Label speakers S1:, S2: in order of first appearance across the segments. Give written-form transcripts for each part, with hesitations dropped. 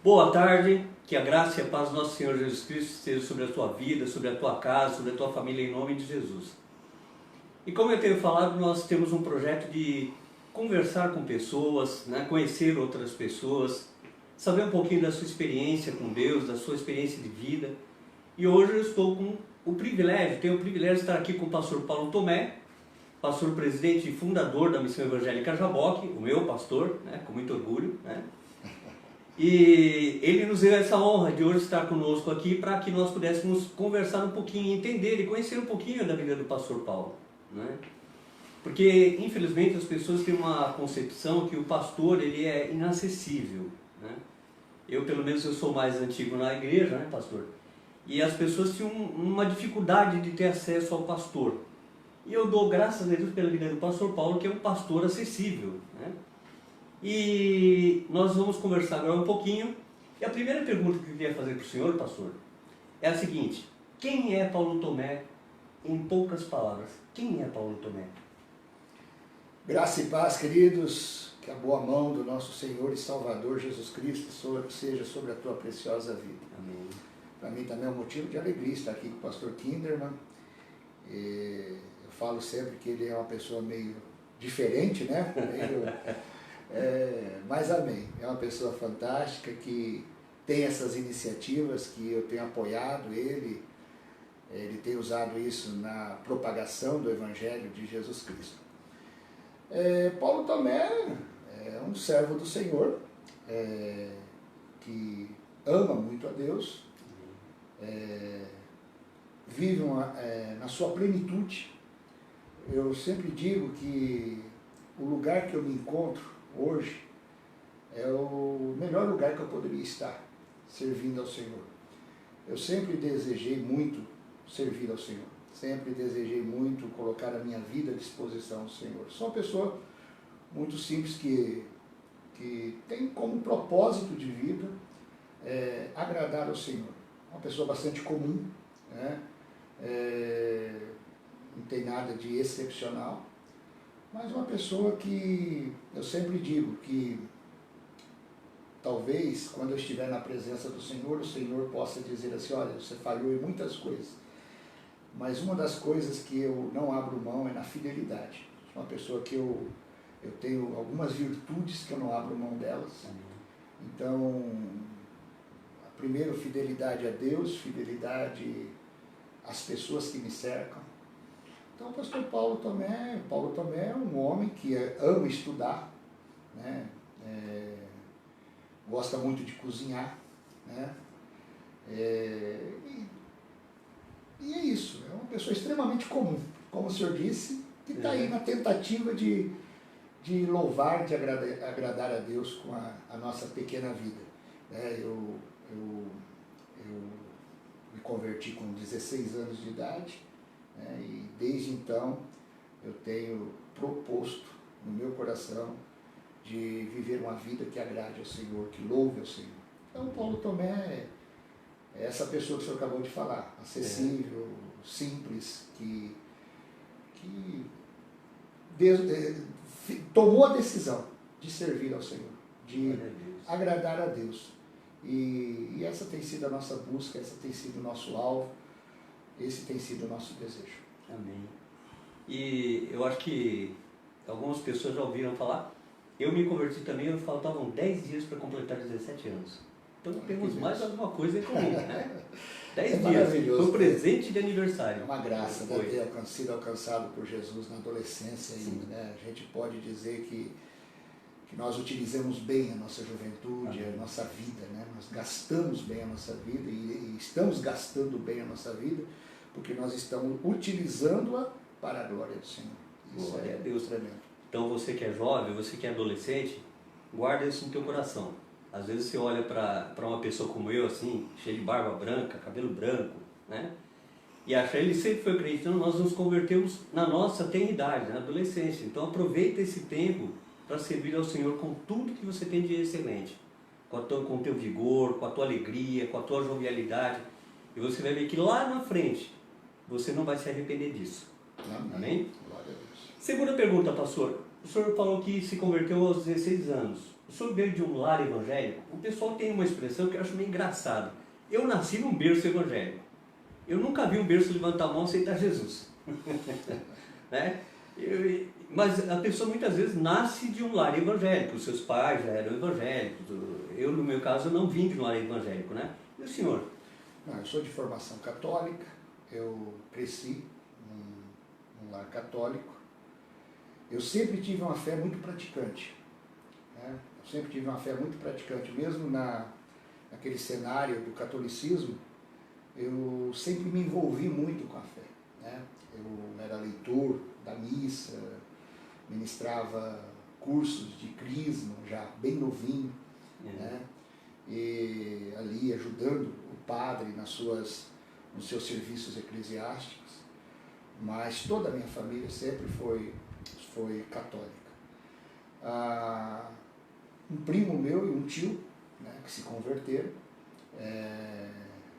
S1: Boa tarde, que a graça e a paz do nosso Senhor Jesus Cristo esteja sobre a tua vida, sobre a tua casa, sobre a tua família, em nome de Jesus. E como eu tenho falado, nós temos um projeto de conversar com pessoas, conhecer outras pessoas, saber um pouquinho da sua experiência com Deus, da sua experiência de vida. E hoje eu estou com tenho o privilégio de estar aqui com o pastor Paulo Tomé, pastor presidente e fundador da Missão Evangélica Jaboque, o meu pastor, com muito orgulho, E ele nos deu essa honra de hoje estar conosco aqui para que nós pudéssemos conversar um pouquinho, entender e conhecer um pouquinho da vida do pastor Paulo. Porque, infelizmente, as pessoas têm uma concepção que o pastor ele é inacessível. Eu, pelo menos, eu sou mais antigo na igreja, pastor? E as pessoas tinham uma dificuldade de ter acesso ao pastor. E eu dou graças a Deus pela vida do pastor Paulo, que é um pastor acessível. E nós vamos conversar agora um pouquinho. E a primeira pergunta que eu queria fazer para o senhor, pastor, é a seguinte: quem é Paulo Tomé, em poucas palavras? Quem é Paulo Tomé?
S2: Graça e paz, queridos, que a boa mão do nosso Senhor e Salvador Jesus Cristo seja sobre a tua preciosa vida.
S1: Amém.
S2: Para mim também é um motivo de alegria estar aqui com o pastor Kinderman. Eu falo sempre que ele é uma pessoa meio diferente, mas amém. É uma pessoa fantástica que tem essas iniciativas que eu tenho apoiado ele tem usado isso na propagação do Evangelho de Jesus Cristo. Paulo Tomé é um servo do Senhor, que ama muito a Deus, vive na sua plenitude. Eu sempre digo que o lugar que eu me encontro hoje é o melhor lugar que eu poderia estar, servindo ao Senhor. Eu sempre desejei muito servir ao Senhor, sempre desejei muito colocar a minha vida à disposição do Senhor. Sou uma pessoa muito simples que tem como propósito de vida agradar ao Senhor. Uma pessoa bastante comum, não tem nada de excepcional, mas uma pessoa que eu sempre digo que talvez quando eu estiver na presença do Senhor, o Senhor possa dizer assim: olha, você falhou em muitas coisas, mas uma das coisas que eu não abro mão é na fidelidade. Uma pessoa que eu tenho algumas virtudes que eu não abro mão delas. Então, primeiro, fidelidade a Deus, fidelidade às pessoas que me cercam. Então, o pastor Paulo Tomé é um homem que ama estudar, gosta muito de cozinhar, e é isso, é uma pessoa extremamente comum, como o senhor disse, que está aí na tentativa de louvar, de agradar a Deus com a nossa pequena vida. Eu me converti com 16 anos de idade, e desde então eu tenho proposto no meu coração de viver uma vida que agrade ao Senhor, que louve ao Senhor. Então, Paulo Tomé é essa pessoa que o senhor acabou de falar, acessível, simples, que tomou a decisão de servir ao Senhor, de agradar a Deus. E essa tem sido a nossa busca, essa tem sido o nosso alvo, esse tem sido o nosso desejo.
S1: Amém. E eu acho que algumas pessoas já ouviram falar. Eu me converti também, faltavam 10 dias para completar 17 anos. Então temos mais alguma coisa em comum, 10 dias, foi um presente de aniversário.
S2: É uma graça ter sido alcançado por Jesus na adolescência ainda, A gente pode dizer que nós utilizamos bem a nossa juventude, a nossa vida, Nós gastamos bem a nossa vida e estamos gastando bem a nossa vida porque nós estamos utilizando-a para a glória do Senhor. Isso
S1: Glória
S2: é Deus tremendo.
S1: Então você que é jovem, você que é adolescente, guarda isso no teu coração. Às vezes você olha para uma pessoa como eu, assim, cheia de barba branca, cabelo branco, e acha, ele sempre foi crente. Então nós nos convertemos na nossa tenridade, na adolescência. Então aproveita esse tempo para servir ao Senhor com tudo que você tem de excelente. Com o teu vigor, com a tua alegria, com a tua jovialidade. E você vai ver que lá na frente, você não vai se arrepender disso. Amém?
S2: Glória a Deus.
S1: Segunda pergunta, pastor. O senhor falou que se converteu aos 16 anos. eu sou de um lar evangélico. O pessoal tem uma expressão que eu acho meio engraçada. Eu nasci num berço evangélico. Eu nunca vi um berço levantar a mão e aceitar Jesus. Né? Mas a pessoa muitas vezes nasce de um lar evangélico. Os seus pais já eram evangélicos. Eu, no meu caso, não vim de um lar evangélico. Né? E o senhor?
S2: Não, eu sou de formação católica. Eu cresci num lar católico. Eu sempre tive uma fé muito praticante. Né? Eu sempre tive uma fé muito praticante. Mesmo naquele cenário do catolicismo, eu sempre me envolvi muito com a fé. Né? Eu era leitor da missa, ministrava cursos de crisma, já bem novinho, né? E ali ajudando o padre nos seus serviços eclesiásticos. Mas toda a minha família sempre foi católica. Um primo meu e um tio, né, que se converteram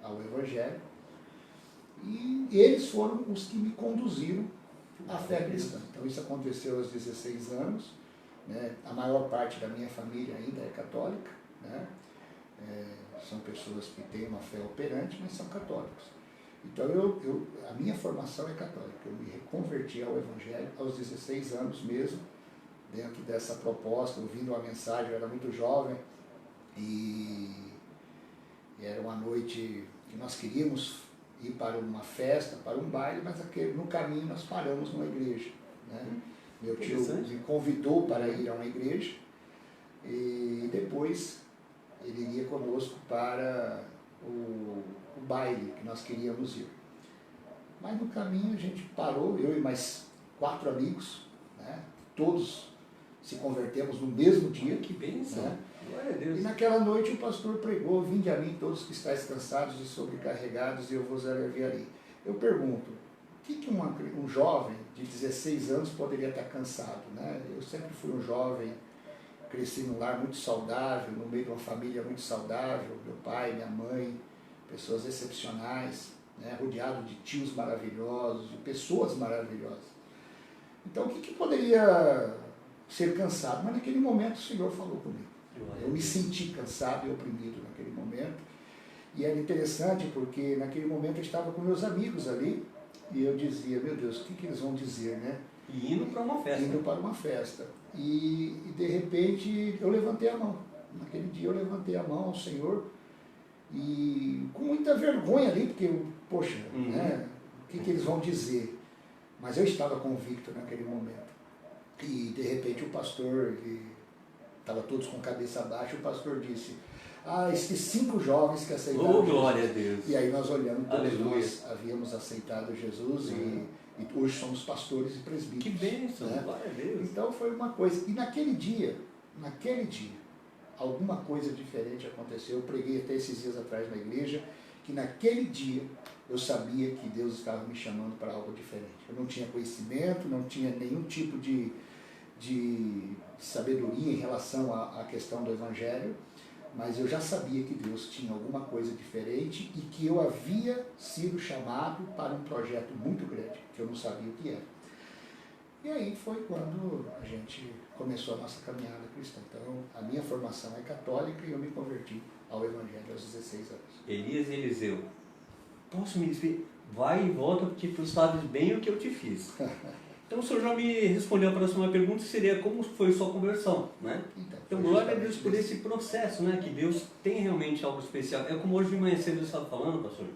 S2: ao Evangelho, e eles foram os que me conduziram à fé cristã. Então isso aconteceu aos 16 anos, né? A maior parte da minha família ainda é católica, né? São pessoas que têm uma fé operante, mas são católicos. Então a minha formação é católica. Eu me reconverti ao Evangelho aos 16 anos mesmo, dentro dessa proposta, ouvindo uma mensagem. Eu era muito jovem e era uma noite que nós queríamos ir para uma festa, para um baile, mas no caminho nós paramos numa igreja. Né? Meu tio me convidou para ir a uma igreja e depois ele iria conosco para o baile que nós queríamos ir. Mas no caminho a gente parou, eu e mais 4 amigos, né? Todos se convertemos no mesmo dia.
S1: Que bênção!
S2: Né?
S1: Glória a Deus.
S2: E naquela noite o pastor pregou: vinde a mim todos que estáis cansados e sobrecarregados, e eu vos aliviarei. Eu pergunto, o que um jovem de 16 anos poderia estar cansado? Né? Eu sempre fui um jovem, cresci num lar muito saudável, no meio de uma família muito saudável, meu pai, minha mãe, pessoas excepcionais, né? Rodeado de tios maravilhosos, de pessoas maravilhosas. Então o que poderia ser cansado? Mas naquele momento o Senhor falou comigo. Eu me senti cansado e oprimido naquele momento. E era interessante porque naquele momento eu estava com meus amigos ali e eu dizia: meu Deus, o que eles vão dizer, né?
S1: E indo para uma festa.
S2: Indo para uma festa. E de repente eu levantei a mão. Naquele dia eu levantei a mão ao Senhor e com muita vergonha ali, porque, poxa, né? O que eles vão dizer? Mas eu estava convicto naquele momento. E de repente o pastor, estava todos com a cabeça baixa, o pastor disse: esses 5 jovens que aceitaram Jesus.
S1: Glória a Deus.
S2: E aí nós olhamos, todos
S1: Aleluia.
S2: nós havíamos aceitado Jesus e hoje somos pastores e presbíteros.
S1: Que bênção,
S2: né?
S1: glória a Deus.
S2: Então foi uma coisa. E naquele dia, alguma coisa diferente aconteceu. Eu preguei até esses dias atrás na igreja, que naquele dia eu sabia que Deus estava me chamando para algo diferente. Eu não tinha conhecimento, não tinha nenhum tipo de sabedoria em relação à questão do Evangelho, mas eu já sabia que Deus tinha alguma coisa diferente e que eu havia sido chamado para um projeto muito grande, que eu não sabia o que era. E aí foi quando a gente começou a nossa caminhada cristã. Então, a minha formação é católica e eu me converti ao Evangelho aos 16 anos.
S1: Elias e Eliseu, posso me despedir? Vai e volta, porque tu sabes bem o que eu te fiz. Então o senhor já me respondeu a próxima pergunta, que seria como foi sua conversão, né? Então glória a Deus por esse processo, né? Que Deus tem realmente algo especial. É como hoje de manhã cedo eu estava falando, pastor.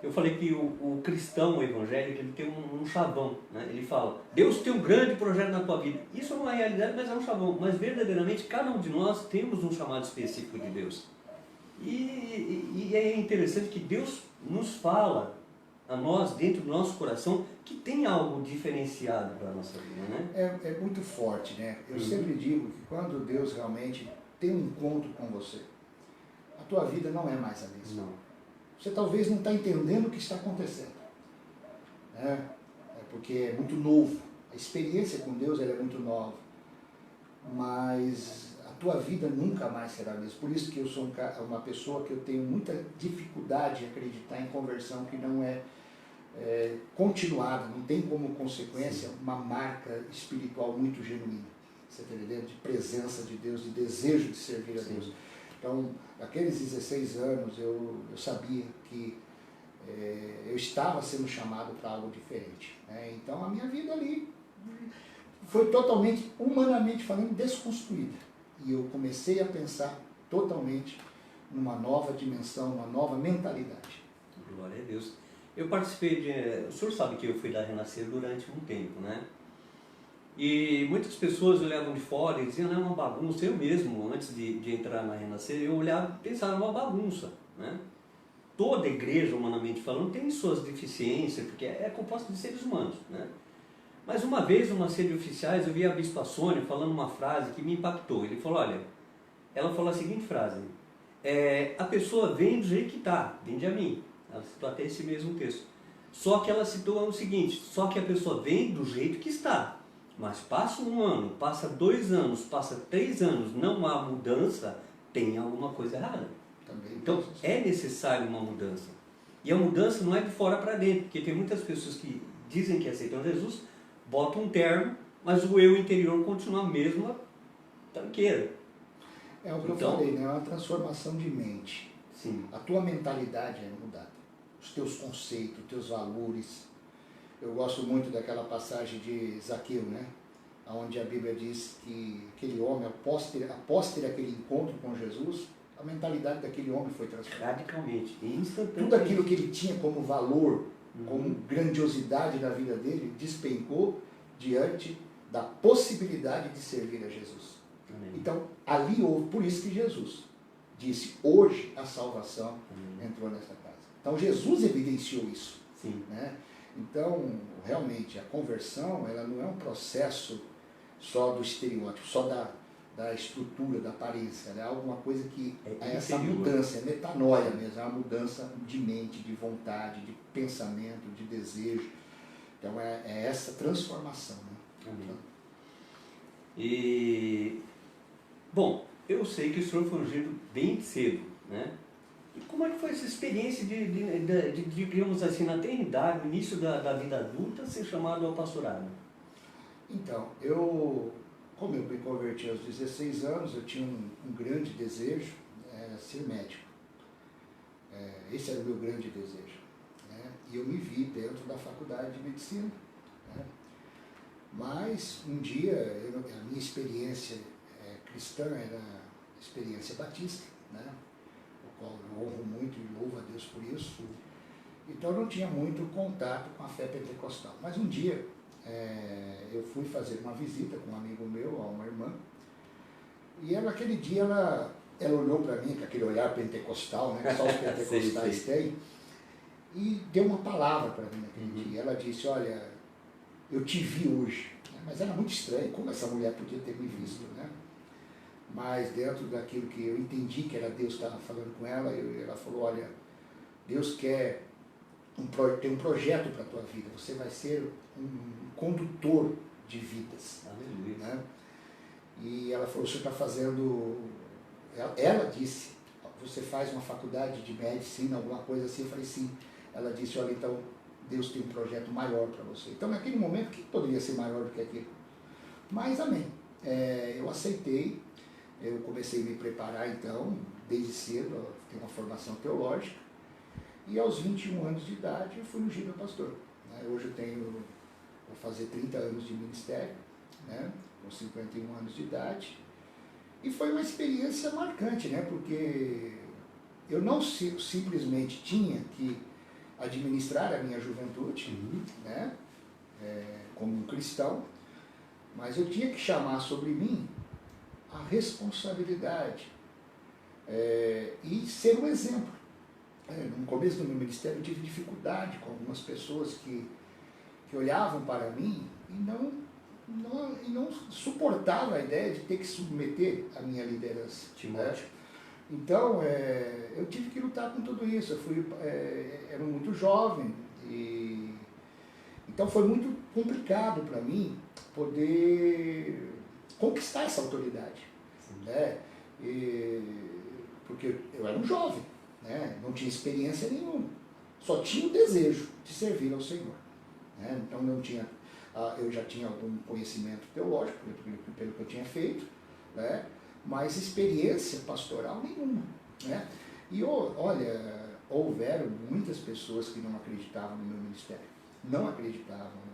S1: Eu falei que o cristão, o evangélico, ele tem um chavão, né? Ele fala: Deus tem um grande projeto na tua vida. Isso é uma realidade, mas é um chavão. Mas verdadeiramente cada um de nós temos um chamado específico de Deus. E é interessante que Deus nos fala a nós, dentro do nosso coração, que tem algo diferenciado para a nossa vida, né?
S2: É muito forte, né? Eu sempre digo que quando Deus realmente tem um encontro com você, a tua vida não é mais a mesma.
S1: Não.
S2: Você talvez não está entendendo o que está acontecendo, né? Porque é muito novo. A experiência com Deus ela é muito nova. Mas a tua vida nunca mais será a mesma. Por isso que eu sou uma pessoa que eu tenho muita dificuldade de acreditar em conversão que não é continuada, não tem como consequência uma marca espiritual muito genuína. você está entendendo? De presença de Deus, de desejo de servir a
S1: Sim.
S2: Deus. Então, naqueles 16 anos, eu sabia que eu estava sendo chamado para algo diferente. Né? Então, a minha vida ali foi totalmente, humanamente falando, desconstruída. E eu comecei a pensar totalmente numa nova dimensão, uma nova mentalidade.
S1: Glória a Deus. Eu participei o senhor sabe que eu fui da Renascer durante um tempo, né? E muitas pessoas olhavam de fora e diziam, não, é uma bagunça. Eu mesmo, antes de entrar na Renascer, eu olhava e pensava, uma bagunça, né? Toda igreja, humanamente falando, tem suas deficiências, porque é composta de seres humanos, né? Mas uma vez, numa série de oficiais, eu vi a Bispa Sônia falando uma frase que me impactou. Ele falou, olha, ela falou a seguinte frase, a pessoa vem do jeito que está, vende a mim. Ela citou até esse mesmo texto. Só que ela citou o seguinte, só que a pessoa vem do jeito que está. Mas passa um ano, passa 2 anos, passa 3 anos, não há mudança, tem alguma coisa errada.
S2: Também
S1: Então é necessário uma mudança. E a mudança não é de fora para dentro, porque tem muitas pessoas que dizem que aceitam Jesus, botam um terno, mas o eu interior continua a mesma tranqueira.
S2: É o que eu falei, né? É uma transformação de mente.
S1: Sim.
S2: A tua mentalidade é mudada. Os teus conceitos, os teus valores. Eu gosto muito daquela passagem de Zaqueu, né? Onde a Bíblia diz que aquele homem, após ter aquele encontro com Jesus, a mentalidade daquele homem foi transformada.
S1: Radicalmente, instantaneamente.
S2: Tudo aquilo que ele tinha como valor, como grandiosidade da vida dele, despencou diante da possibilidade de servir a Jesus.
S1: Amém.
S2: Então, ali houve, por isso que Jesus disse, hoje a salvação entrou nessa casa. Então, Jesus evidenciou isso.
S1: Sim.
S2: Né? Então, realmente, a conversão, ela não é um processo só do estereótipo, só da estrutura, da aparência. Ela é alguma coisa que é essa mudança, é metanoia mesmo, é uma mudança de mente, de vontade, de pensamento, de desejo. Então, é essa transformação. Né?
S1: Amém. E, bom, eu sei que o senhor foi ungido bem cedo, né? E como é que foi essa experiência de digamos assim, na eternidade, no início da vida adulta, ser chamado ao pastorado?
S2: Então, como eu me converti aos 16 anos, eu tinha um grande desejo, ser médico. Esse era o meu grande desejo. Né? E eu me vi dentro da faculdade de medicina. Né? Mas, um dia, a minha experiência cristã era experiência batista, né? O qual eu honro muito e louvo a Deus por isso. Então, eu não tinha muito contato com a fé pentecostal. Mas um dia, eu fui fazer uma visita com um amigo meu, a uma irmã, e naquele dia ela olhou para mim com aquele olhar pentecostal, né, que só os pentecostais têm, e deu uma palavra para mim naquele dia. Ela disse, olha, eu te vi hoje. Mas era muito estranho como essa mulher podia ter me visto, né? Mas dentro daquilo que eu entendi que era Deus que estava falando com ela, ela falou, olha, Deus quer tem um projeto para a tua vida, você vai ser um condutor de vidas.
S1: Aleluia.
S2: Né? E ela falou, você está fazendo... Ela disse, você faz uma faculdade de medicina, alguma coisa assim? Eu falei, sim. Ela disse, olha, então Deus tem um projeto maior para você. Então, naquele momento, o que poderia ser maior do que aquilo? Mas, amém. Eu aceitei, eu comecei a me preparar, então, desde cedo, eu tenho uma formação teológica, e aos 21 anos de idade eu fui ungido a pastor. Né? Hoje eu vou fazer 30 anos de ministério, né? Com 51 anos de idade, e foi uma experiência marcante, né? Porque eu não simplesmente tinha que administrar a minha juventude, né? Como um cristão, mas eu tinha que chamar sobre mim a responsabilidade e ser um exemplo. No começo do meu ministério eu tive dificuldade com algumas pessoas que olhavam para mim e não suportavam a ideia de ter que submeter a minha liderança.
S1: Timóteo.
S2: Então, eu tive que lutar com tudo isso. Era muito jovem, então foi muito complicado para mim poder conquistar essa autoridade. Né? Porque eu era um jovem, né? Não tinha experiência nenhuma, só tinha o desejo de servir ao Senhor. Né? Então não tinha eu já tinha algum conhecimento teológico, pelo que eu tinha feito, né? Mas experiência pastoral nenhuma, né? E olha, houveram muitas pessoas que não acreditavam no meu ministério, não acreditavam.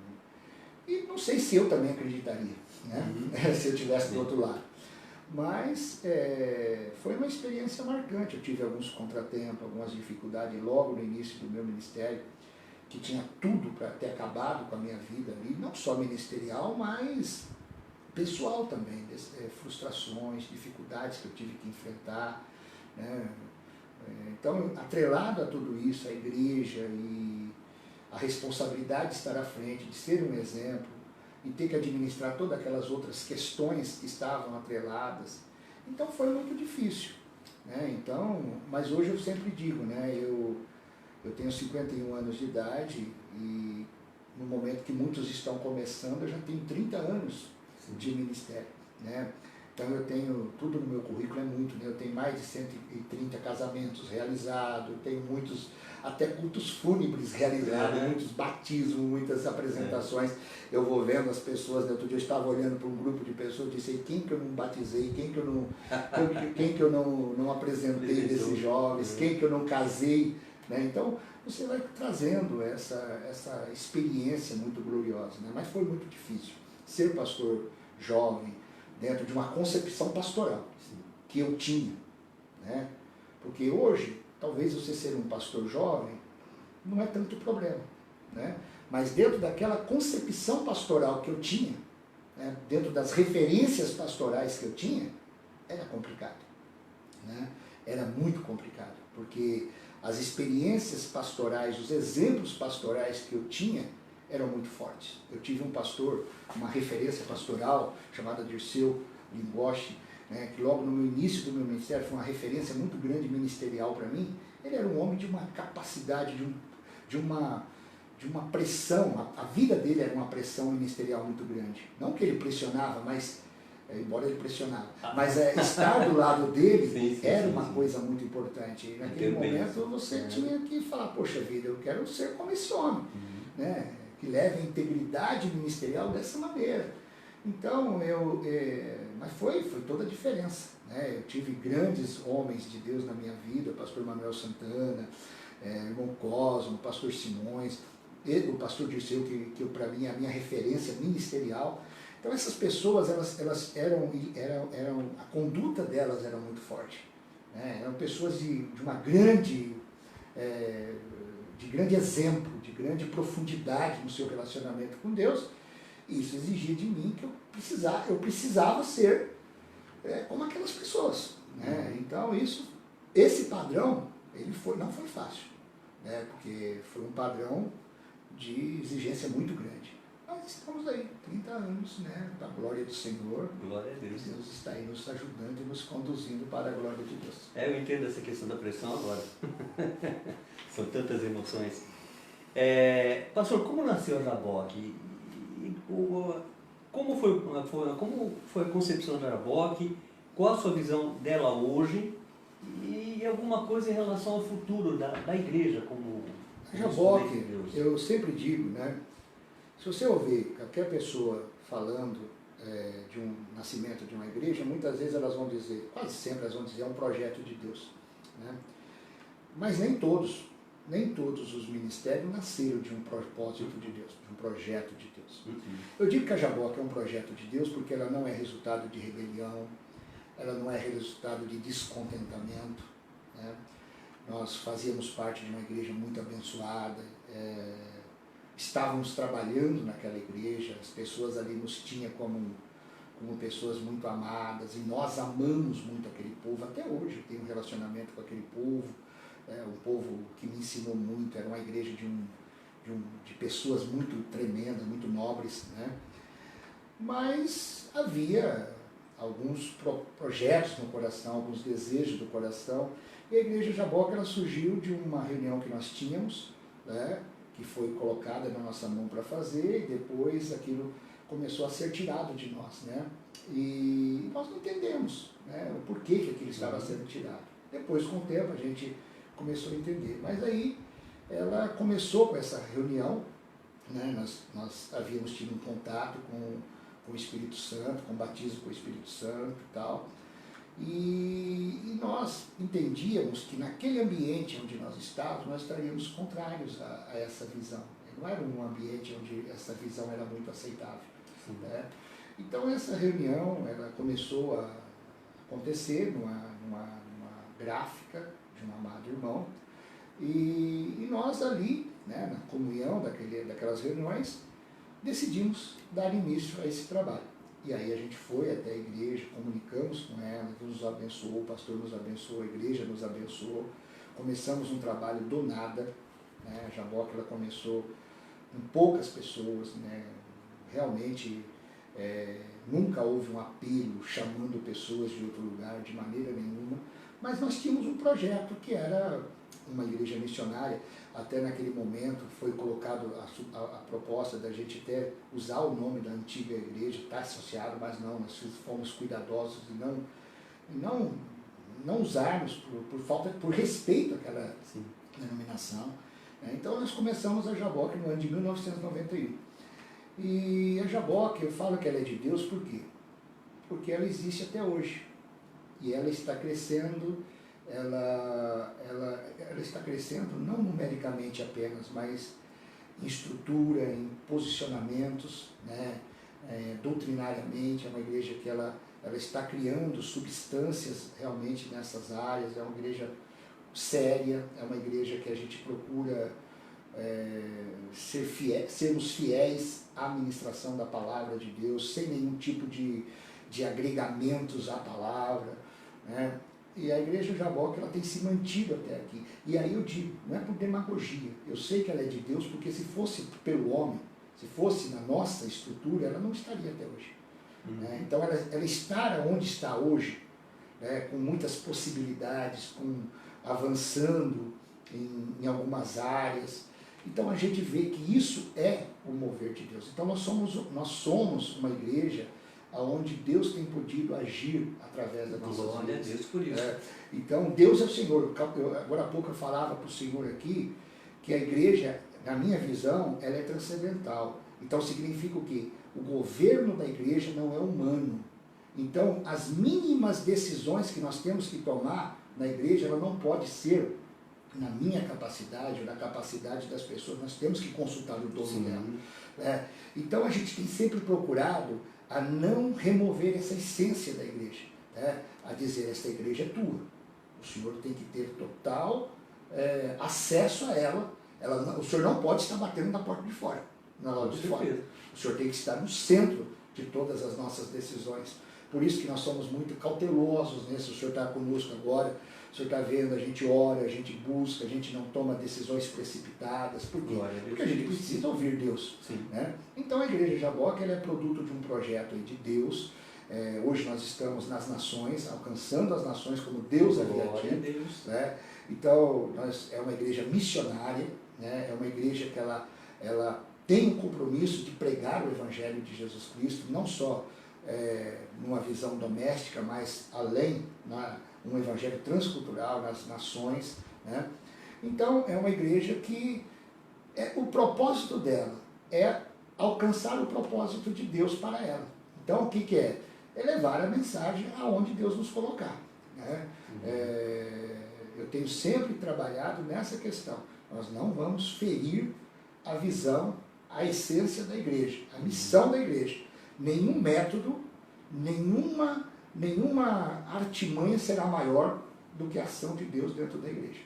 S2: E não sei se eu também acreditaria, né? Se eu estivesse do outro lado. Mas foi uma experiência marcante. Eu tive alguns contratempos, algumas dificuldades logo no início do meu ministério, que tinha tudo para ter acabado com a minha vida ali, não só ministerial, mas pessoal também, frustrações, dificuldades que eu tive que enfrentar, né? Então, atrelado a tudo isso, a igreja e a responsabilidade de estar à frente, de ser um exemplo, e ter que administrar todas aquelas outras questões que estavam atreladas, então foi muito difícil, né? Então, mas hoje eu sempre digo, né? Eu tenho 51 anos de idade e no momento que muitos estão começando, eu já tenho 30 anos de ministério, né? Então eu tenho, tudo no meu currículo é muito, né? Eu tenho mais de 130 casamentos realizados, tenho muitos, até cultos fúnebres realizados, muitos batismos, muitas apresentações. Eu vou vendo as pessoas, né? Outro dia eu estava olhando para um grupo de pessoas e disse, quem que eu não batizei, quem que eu não apresentei desses jovens, quem que eu não casei, né? Então você vai trazendo essa experiência muito gloriosa, né? Mas foi muito difícil ser pastor jovem, dentro de uma concepção pastoral que eu tinha, né? Porque hoje, talvez você ser um pastor jovem não é tanto problema, né? Mas dentro daquela concepção pastoral que eu tinha, né? Dentro das referências pastorais que eu tinha, era complicado, né? Era muito complicado, porque as experiências pastorais, os exemplos pastorais que eu tinha eram muito fortes. Eu tive um pastor, uma referência pastoral, chamada Dirceu Lingoche, né, que logo no meu início do meu ministério foi uma referência muito grande ministerial para mim. Ele era um homem de uma capacidade, de uma pressão, a vida dele era uma pressão ministerial muito grande. Não que ele pressionava, mas, embora ele pressionava, mas estar do lado dele era uma coisa muito importante. E naquele momento você tinha que falar, poxa vida, eu quero ser como esse homem, né? Que leve a integridade ministerial dessa maneira. Então, mas foi toda a diferença, né? Eu tive grandes homens de Deus na minha vida, o pastor Manuel Santana, irmão Cosmo, o pastor Simões, o pastor Dirceu, que para mim é a minha referência ministerial. Então essas pessoas, elas eram a conduta delas era muito forte, né? Eram pessoas de grande exemplo, de grande profundidade no seu relacionamento com Deus. E isso exigia de mim que eu precisava ser como aquelas pessoas, né? Então esse padrão, não foi fácil, né? Porque foi um padrão de exigência muito grande. Mas estamos aí, 30 anos, né? Da glória do Senhor.
S1: Glória a Deus.
S2: Deus está aí nos ajudando e nos conduzindo para a glória de Deus.
S1: Eu entendo essa questão da pressão agora. São tantas emoções. Pastor, como nasceu a Jaboque? Como foi a concepção da Jaboque? Qual a sua visão dela hoje? E alguma coisa em relação ao futuro da igreja como
S2: a Jaboque, eu sempre digo, né? Se você ouvir qualquer pessoa falando de um nascimento de uma igreja, muitas vezes elas vão dizer, quase sempre elas vão dizer, é um projeto de Deus, né? Mas nem todos os ministérios nasceram de um propósito de Deus, de um projeto de Deus. Eu digo que a Jaboque é um projeto de Deus porque ela não é resultado de rebelião, ela não é resultado de descontentamento, né? Nós fazíamos parte de uma igreja muito abençoada, estávamos trabalhando naquela igreja, as pessoas ali nos tinham como pessoas muito amadas, e nós amamos muito aquele povo, até hoje eu tenho um relacionamento com aquele povo, um povo que me ensinou muito, era uma igreja de pessoas muito tremendas, muito nobres, né? Mas havia alguns projetos no coração, alguns desejos do coração, e a Igreja Jaboque, ela surgiu de uma reunião que nós tínhamos, né, que foi colocada na nossa mão para fazer, e depois aquilo começou a ser tirado de nós, né? E nós não entendemos, né, o porquê que aquilo estava sendo tirado. Depois, com o tempo, a gente começou a entender. Mas aí ela começou com essa reunião, né? Nós havíamos tido um contato com o Espírito Santo, com o batismo com o Espírito Santo e tal. E nós entendíamos que naquele ambiente onde nós estávamos, nós estaríamos contrários a essa visão. Não era um ambiente onde essa visão era muito aceitável. Né? Então essa reunião ela começou a acontecer numa gráfica de um amado irmão, e nós ali, né, na comunhão daquelas reuniões, decidimos dar início a esse trabalho. E aí a gente foi até a igreja, comunicamos com ela, Deus nos abençoou, o pastor nos abençoou, a igreja nos abençoou. Começamos um trabalho do nada, né? A Jaboca ela começou com poucas pessoas, né? Realmente nunca houve um apelo chamando pessoas de outro lugar, de maneira nenhuma, mas nós tínhamos um projeto que era uma igreja missionária. Até naquele momento foi colocado a proposta da gente até usar o nome da antiga igreja, está associado, mas não, nós fomos cuidadosos e não usarmos por respeito àquela denominação. Então nós começamos a Jaboca no ano de 1991. E a Jaboca, eu falo que ela é de Deus, por quê? Porque ela existe até hoje. E ela está crescendo, ela está crescendo não numericamente apenas, mas em estrutura, em posicionamentos, né? Doutrinariamente. É uma igreja que ela está criando substâncias realmente nessas áreas, é uma igreja séria, é uma igreja que a gente procura sermos fiéis à ministração da palavra de Deus, sem nenhum tipo de agregamentos à palavra, né? E a igreja Jaboca ela tem se mantido até aqui. E aí eu digo, não é por demagogia, eu sei que ela é de Deus, porque se fosse pelo homem, se fosse na nossa estrutura, ela não estaria até hoje. Né? Então ela estar onde está hoje, né, com muitas possibilidades, avançando em algumas áreas. Então a gente vê que isso é o mover de Deus. Então nós somos uma igreja onde Deus tem podido agir através da nossa vida.
S1: Glória a Deus por isso.
S2: Então Deus é o Senhor. Agora há pouco eu falava para o Senhor aqui que a igreja, na minha visão, ela é transcendental. Então significa o quê? O governo da igreja não é humano. Então as mínimas decisões que nós temos que tomar na igreja, ela não pode ser na minha capacidade ou na capacidade das pessoas, nós temos que consultar o dono dela. Então a gente tem sempre procurado a não remover essa essência da igreja, né? A dizer, esta igreja é tua, o senhor tem que ter total acesso a ela, o senhor não pode estar batendo na porta de fora, na loja de fora, o senhor tem que estar no centro de todas as nossas decisões. Por isso que nós somos muito cautelosos nisso. O senhor está conosco agora, o senhor está vendo, a gente ora, a gente busca, a gente não toma decisões precipitadas. Por quê? Porque a gente precisa ouvir Deus. Né? Então a Igreja Jaboca ela é produto de um projeto de Deus. Hoje nós estamos nas nações, alcançando as nações como Deus havia dito. Né? Então é uma igreja missionária, né? É uma igreja que ela tem um compromisso de pregar o Evangelho de Jesus Cristo, não só numa visão doméstica, mas além, um evangelho transcultural nas nações. Né? Então é uma igreja que o propósito dela é alcançar o propósito de Deus para ela. Então o que é? É levar a mensagem aonde Deus nos colocar. Né? Eu tenho sempre trabalhado nessa questão. Nós não vamos ferir a visão, a essência da igreja, a missão da igreja. Nenhum método, nenhuma artimanha será maior do que a ação de Deus dentro da igreja.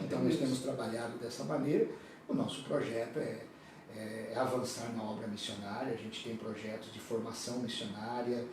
S2: Então nós temos trabalhado dessa maneira. O nosso projeto é avançar na obra missionária. A gente tem projetos de formação missionária,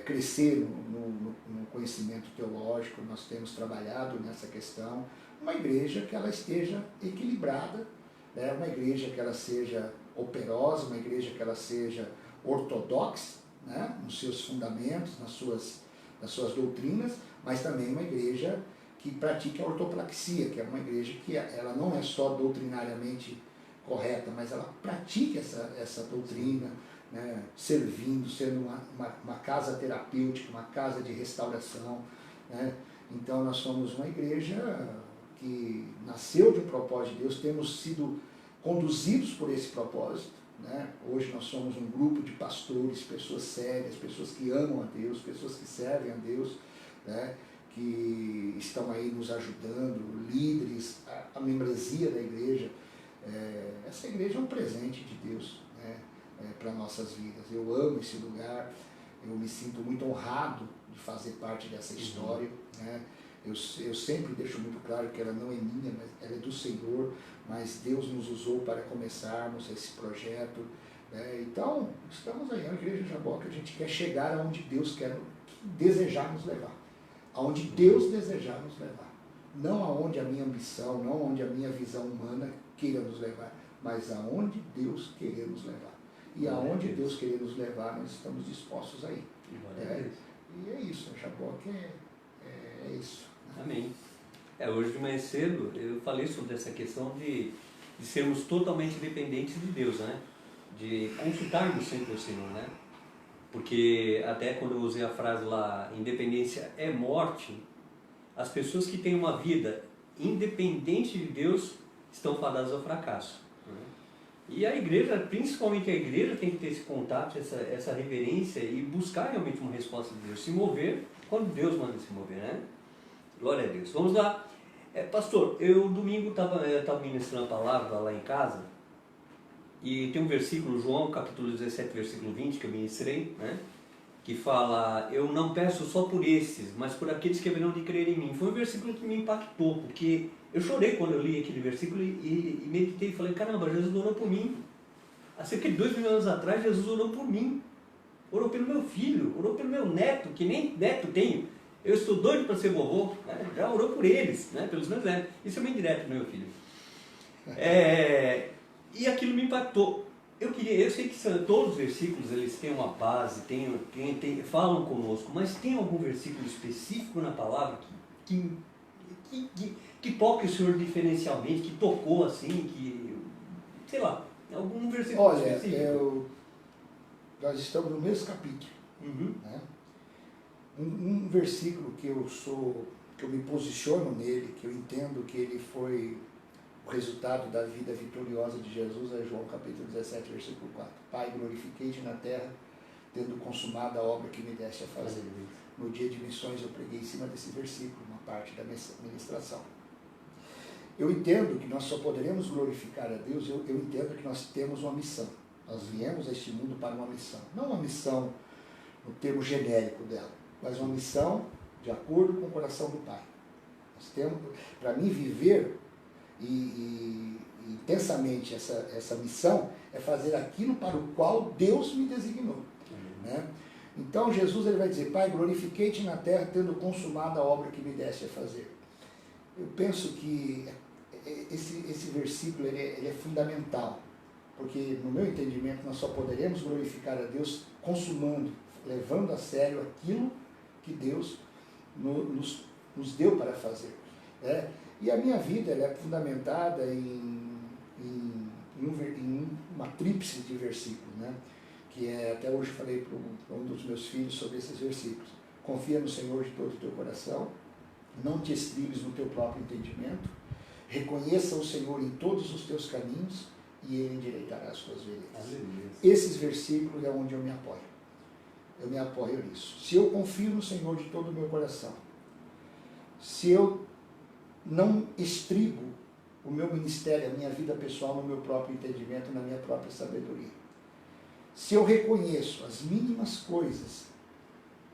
S2: crescer no conhecimento teológico. Nós temos trabalhado nessa questão. Uma igreja que ela esteja equilibrada, né? Uma igreja que ela seja operosa, uma igreja que ela seja ortodoxa, né? Nos seus fundamentos, nas suas doutrinas, mas também uma igreja que pratique a ortopraxia, que é uma igreja que ela não é só doutrinariamente correta, mas ela pratica essa doutrina, né? Servindo, sendo uma casa terapêutica, uma casa de restauração. Né? Então nós somos uma igreja que nasceu de um propósito de Deus, temos sido conduzidos por esse propósito, né? Hoje nós somos um grupo de pastores, pessoas sérias, pessoas que amam a Deus, pessoas que servem a Deus, né? Que estão aí nos ajudando, líderes, a membresia da igreja. Essa igreja é um presente de Deus, né? Para nossas vidas. Eu amo esse lugar, eu me sinto muito honrado de fazer parte dessa história, né? Eu sempre deixo muito claro que ela não é minha, mas ela é do Senhor, mas Deus nos usou para começarmos esse projeto, né? Então, estamos aí, a Igreja Jaboca, a gente quer chegar aonde Deus desejar nos levar, aonde Deus desejar nos levar, não aonde a minha ambição, não aonde a minha visão humana queira nos levar, mas aonde Deus querer nos levar. E aonde Deus querer nos levar, nós estamos dispostos a ir. E é isso, a Jaboca é isso.
S1: Amém. Hoje de manhã cedo eu falei sobre essa questão de sermos totalmente dependentes de Deus, né? De consultarmos sempre o Senhor, né? Porque até quando eu usei a frase lá, independência é morte, as pessoas que têm uma vida independente de Deus estão fadadas ao fracasso, né? E a igreja, principalmente a igreja, tem que ter esse contato, essa reverência e buscar realmente uma resposta de Deus, se mover quando Deus manda se mover, né? Glória a Deus. Vamos lá. Pastor, eu domingo estava ministrando a palavra lá em casa e tem um versículo, João capítulo 17, versículo 20, que eu ministrei, né? Que fala, eu não peço só por estes, mas por aqueles que haverão de crer em mim. Foi um versículo que me impactou, porque eu chorei quando eu li aquele versículo e meditei e falei, caramba, Jesus orou por mim. Há cerca de 2.000 anos atrás, Jesus orou por mim. Orou pelo meu filho, orou pelo meu neto, que nem neto tenho. Eu estou doido para ser vovô, né? Já orou por eles, né? Pelos meus netos. Isso é bem direto pro meu filho. E aquilo me impactou. Eu sei que todos os versículos eles têm uma base, falam conosco, mas tem algum versículo específico na palavra que toque o Senhor diferencialmente, que tocou assim, sei lá, algum versículo específico?
S2: Nós estamos no mesmo capítulo, né? Um versículo que eu me posiciono nele, que eu entendo que ele foi o resultado da vida vitoriosa de Jesus, é João capítulo 17, versículo 4. Pai, glorifiquei-te na terra, tendo consumado a obra que me deste a fazer. No dia de missões eu preguei em cima desse versículo, uma parte da ministração. Eu entendo que nós só poderemos glorificar a Deus, eu entendo que nós temos uma missão. Nós viemos a este mundo para uma missão. Não uma missão no termo genérico dela, mas uma missão de acordo com o coração do Pai. Nós temos, para mim, viver e intensamente essa missão é fazer aquilo para o qual Deus me designou. Né? Então Jesus ele vai dizer, Pai, glorifiquei-te na terra, tendo consumado a obra que me deste a fazer. Eu penso que esse versículo ele é fundamental, porque no meu entendimento nós só poderemos glorificar a Deus consumando, levando a sério aquilo que Deus nos deu para fazer. Né? E a minha vida ela é fundamentada em uma tríplice de versículos, né? Que até hoje falei para um dos meus filhos sobre esses versículos. Confia no Senhor de todo o teu coração, não te estribes no teu próprio entendimento, reconheça o Senhor em todos os teus caminhos e Ele endireitará as tuas veredas. Esses versículos é onde eu me apoio. Eu me apoio nisso. Se eu confio no Senhor de todo o meu coração, se eu não estribo o meu ministério, a minha vida pessoal no meu próprio entendimento, na minha própria sabedoria, se eu reconheço as mínimas coisas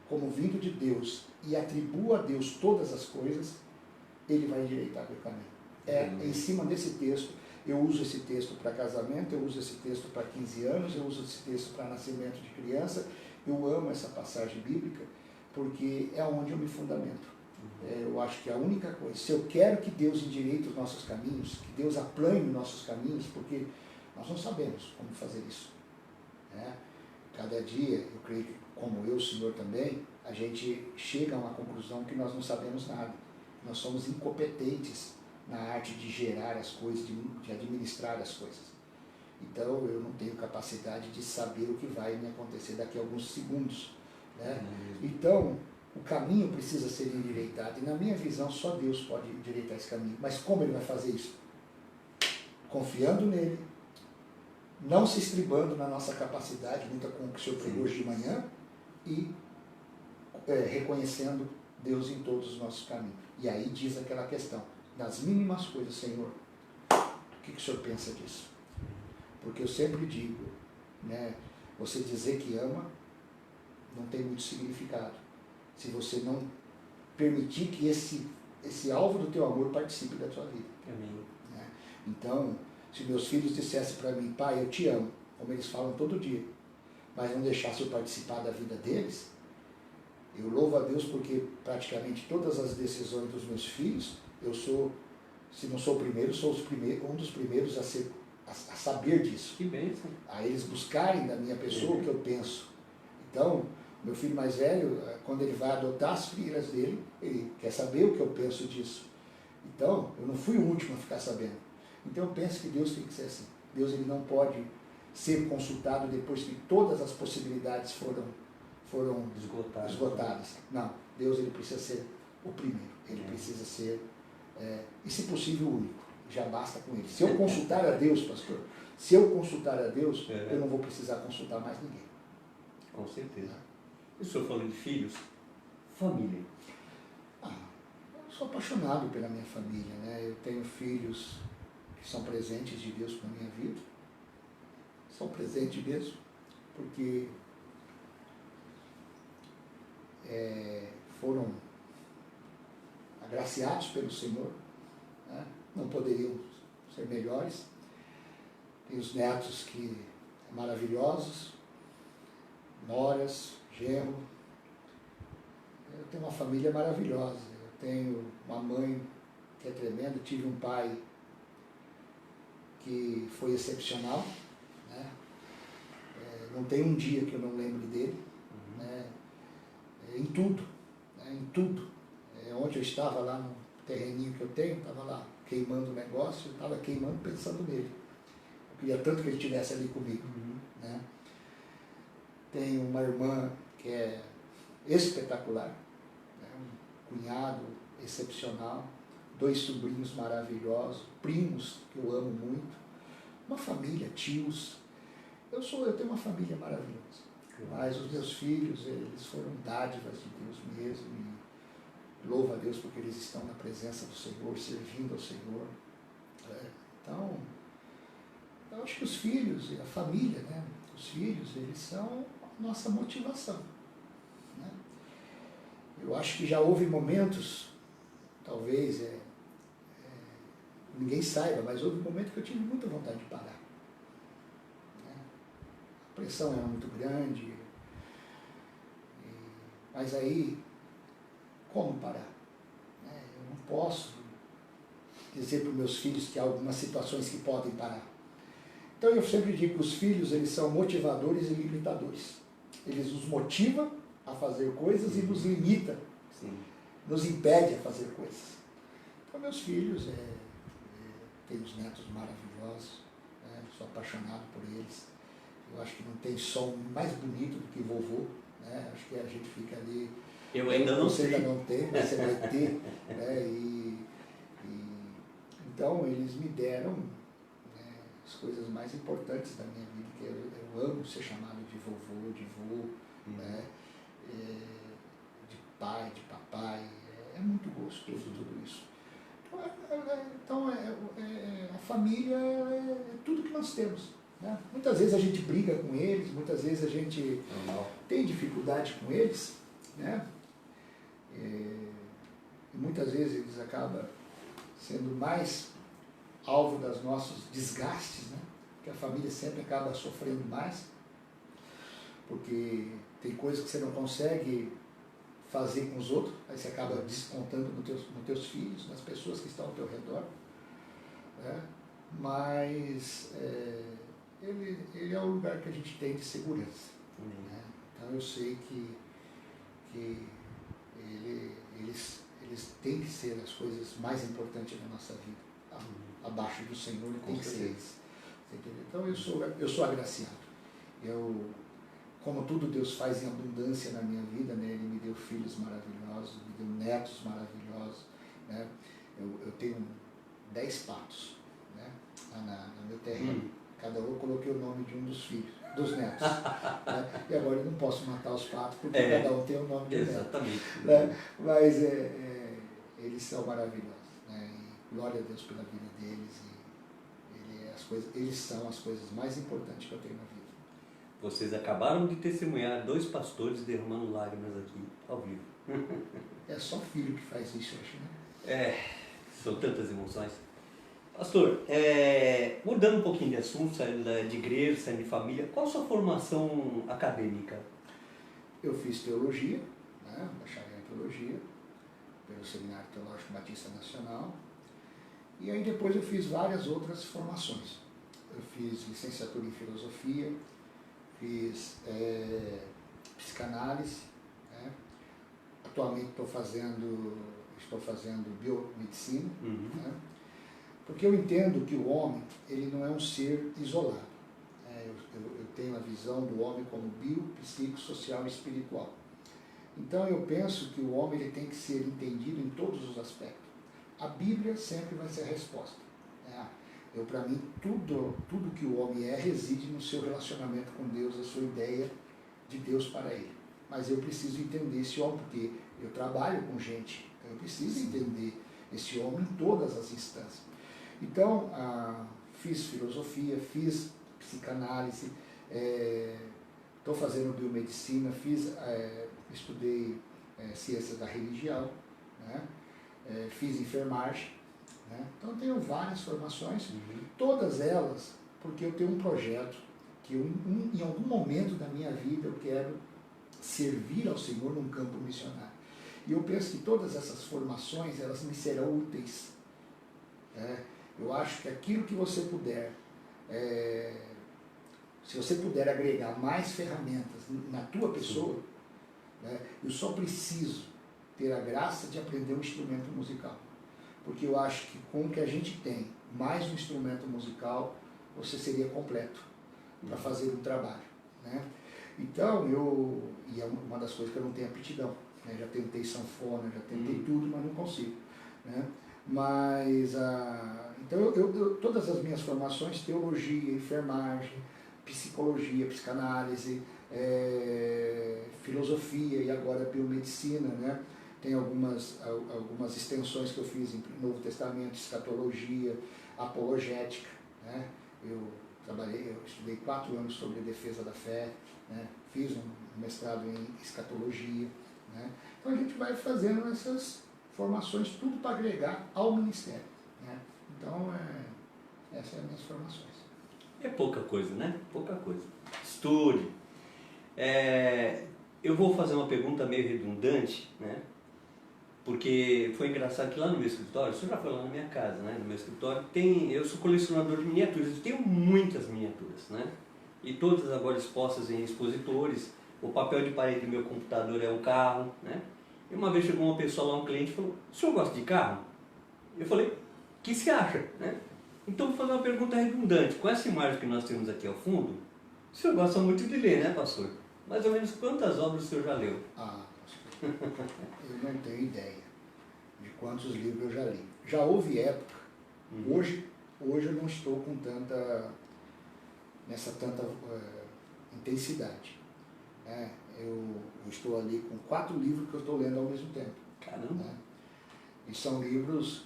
S2: como vindo de Deus e atribuo a Deus todas as coisas, Ele vai endireitar meu caminho. Em cima desse texto, eu uso esse texto para casamento, eu uso esse texto para 15 anos, eu uso esse texto para nascimento de criança. Eu amo essa passagem bíblica porque é onde eu me fundamento. Eu acho que a única coisa, se eu quero que Deus endireite os nossos caminhos, que Deus aplane os nossos caminhos, porque nós não sabemos como fazer isso. Né? Cada dia, eu creio que como eu, o Senhor também, a gente chega a uma conclusão que nós não sabemos nada. Nós somos incompetentes na arte de gerar as coisas, de administrar as coisas. Então, eu não tenho capacidade de saber o que vai me acontecer daqui a alguns segundos. Né? Então, o caminho precisa ser endireitado. E na minha visão, só Deus pode endireitar esse caminho. Mas como Ele vai fazer isso? confiando nele, não se estribando na nossa capacidade, muito com o que o Senhor pregou hoje de manhã, e reconhecendo Deus em todos os nossos caminhos. E aí diz aquela questão, nas mínimas coisas, Senhor, o que o Senhor pensa disso? Porque eu sempre digo, né, você dizer que ama não tem muito significado, se você não permitir que esse alvo do teu amor participe da tua vida.
S1: Amém.
S2: Né? Então, se meus filhos dissessem para mim, pai, eu te amo, como eles falam todo dia, mas não deixasse eu participar da vida deles, eu louvo a Deus porque praticamente todas as decisões dos meus filhos, eu sou, se não sou o primeiro, sou um dos primeiros a saber disso.
S1: Que bênção.
S2: A eles buscarem da minha pessoa o que eu penso. Então, meu filho mais velho, quando ele vai adotar as filhas dele, ele quer saber o que eu penso disso. Então, eu não fui o último a ficar sabendo. Então, eu penso que Deus tem que ser assim. Deus ele não pode ser consultado depois que todas as possibilidades foram esgotadas. Não, Deus ele precisa ser o primeiro. Ele precisa ser, e se possível, o único. Já basta com ele. Se eu consultar a Deus, pastor, se eu consultar a Deus, eu não vou precisar consultar mais ninguém.
S1: Com certeza. E o senhor falando de filhos? Família.
S2: Eu sou apaixonado pela minha família, né? Eu tenho filhos que são presentes de Deus para a minha vida. São presentes mesmo, porque foram agraciados pelo Senhor, né? Não poderiam ser melhores. Tem os netos que maravilhosos, noras, genro. Eu tenho uma família maravilhosa. Eu tenho uma mãe que é tremenda, tive um pai que foi excepcional, né? Não tem um dia que eu não lembre dele, né? Em tudo, né? Em tudo. Onde eu estava lá no terreninho que eu tenho, estava lá queimando o negócio, eu estava queimando pensando nele. Eu queria tanto que ele estivesse ali comigo. Né? Tenho uma irmã que é espetacular, né? Um cunhado excepcional, 2 sobrinhos maravilhosos, primos que eu amo muito, uma família, tios. Eu tenho uma família maravilhosa. Mas os meus filhos, eles foram dádivas de Deus mesmo, e louvo a Deus porque eles estão na presença do Senhor, servindo ao Senhor. Então, eu acho que os filhos, a família, né? Os filhos, eles são a nossa motivação. Né? Eu acho que já houve momentos, talvez ninguém saiba, mas houve um momento que eu tive muita vontade de parar. Né? A pressão era muito grande, mas aí, como parar? Né? Eu não posso dizer para os meus filhos que há algumas situações que podem parar. Então eu sempre digo que os filhos, eles são motivadores e limitadores. Eles nos motivam a fazer coisas e nos limita, nos impede a fazer coisas. Então meus filhos, tenho os netos maravilhosos, né? Sou apaixonado por eles. Eu acho que não tem som mais bonito do que vovô, né? Acho que a gente fica ali...
S1: Eu ainda não sei.
S2: Você ainda não tem, mas você vai ter. Né? Então eles me deram as coisas mais importantes da minha vida, que eu amo ser chamado de vovô, de vô, né? De pai, de papai. É muito gostoso tudo isso. Então, a família é tudo que nós temos. Né? Muitas vezes a gente briga com eles, muitas vezes a gente tem dificuldade com eles, né? E muitas vezes eles acabam sendo mais alvo dos nossos desgastes, né? Porque a família sempre acaba sofrendo mais, porque tem coisas que você não consegue fazer com os outros, aí você acaba descontando nos teus filhos, nas pessoas que estão ao teu redor. Né? Mas ele é o lugar que a gente tem de segurança. Né? Então eu sei que eles têm que ser as coisas mais importantes da nossa vida. Abaixo do Senhor tem que ser eles. Então eu sou agraciado. Como tudo Deus faz em abundância na minha vida, né? Ele me deu filhos maravilhosos, me deu netos maravilhosos. Né? Eu tenho 10 patos. Né? lá no meu terreno. Cada um eu coloquei o nome de um dos filhos, dos netos. Né? E agora eu não posso matar os patos, porque cada um tem o nome de neto.
S1: Exatamente.
S2: Né? Mas eles são maravilhosos. Né? E glória a Deus pela vida deles. E eles são as coisas mais importantes que eu tenho na vida.
S1: Vocês acabaram de testemunhar 2 pastores derramando lágrimas aqui, ao vivo.
S2: É só filho que faz isso, eu acho, né?
S1: São tantas emoções. Pastor, mudando um pouquinho de assunto, saindo de igreja, saindo de família, qual a sua formação acadêmica?
S2: Eu fiz teologia, né? Bacharel em teologia, pelo Seminário Teológico Batista Nacional. E aí depois eu fiz várias outras formações. Eu fiz licenciatura em filosofia, fiz psicanálise, né? Atualmente estou fazendo biomedicina, né? Porque eu entendo que o homem ele não é um ser isolado. Eu tenho a visão do homem como bio, psíquico, social e espiritual. Então eu penso que o homem ele tem que ser entendido em todos os aspectos. A Bíblia sempre vai ser a resposta. Para mim, tudo que o homem reside no seu relacionamento com Deus, a sua ideia de Deus para ele. Mas eu preciso entender esse homem, porque eu trabalho com gente, então eu preciso entender esse homem em todas as instâncias. Então, fiz filosofia, fiz psicanálise, estou fazendo biomedicina, estudei ciências da religião, né? Fiz enfermagem, né? Então tenho várias formações, todas elas porque eu tenho um projeto que em algum momento da minha vida eu quero servir ao Senhor num campo missionário. E eu penso que todas essas formações elas me serão úteis. Eu acho que aquilo que você puder, se você puder agregar mais ferramentas na tua pessoa, né, eu só preciso ter a graça de aprender um instrumento musical. Porque eu acho que com o que a gente tem, mais um instrumento musical, você seria completo para fazer um trabalho. Né? Então, e é uma das coisas que eu não tenho aptidão. Né? Já tentei sanfona, já tentei tudo, mas não consigo. Né? Mas, então, todas as minhas formações, teologia, enfermagem, psicologia, psicanálise, filosofia e agora biomedicina, né? Tem algumas extensões que eu fiz em Novo Testamento, escatologia, apologética, né? Eu estudei 4 anos sobre a defesa da fé, né? Fiz um mestrado em escatologia, né? Então a gente vai fazendo essas formações, tudo para agregar ao ministério, né? Então, essas são as minhas formações.
S1: É pouca coisa, né? Pouca coisa. Estude. Eu vou fazer uma pergunta meio redundante, né? Porque foi engraçado que lá no meu escritório, você já foi lá na minha casa, né? No meu escritório eu sou colecionador de miniaturas, eu tenho muitas miniaturas, né? E todas agora expostas em expositores. O papel de parede do meu computador é um carro, né? E uma vez chegou uma pessoa lá, um cliente, e falou: o senhor gosta de carro? Eu falei: o que se acha, né? Então vou fazer uma pergunta redundante. Com essa imagem que nós temos aqui ao fundo, o senhor gosta muito de ler, né, pastor? Mais ou menos quantas obras o senhor já leu?
S2: Pastor, eu não tenho ideia de quantos livros eu já li. Já houve época, hoje eu não estou com tanta intensidade. Né? Eu estou ali com 4 livros que eu estou lendo ao mesmo tempo.
S1: Caramba!
S2: Né? E são livros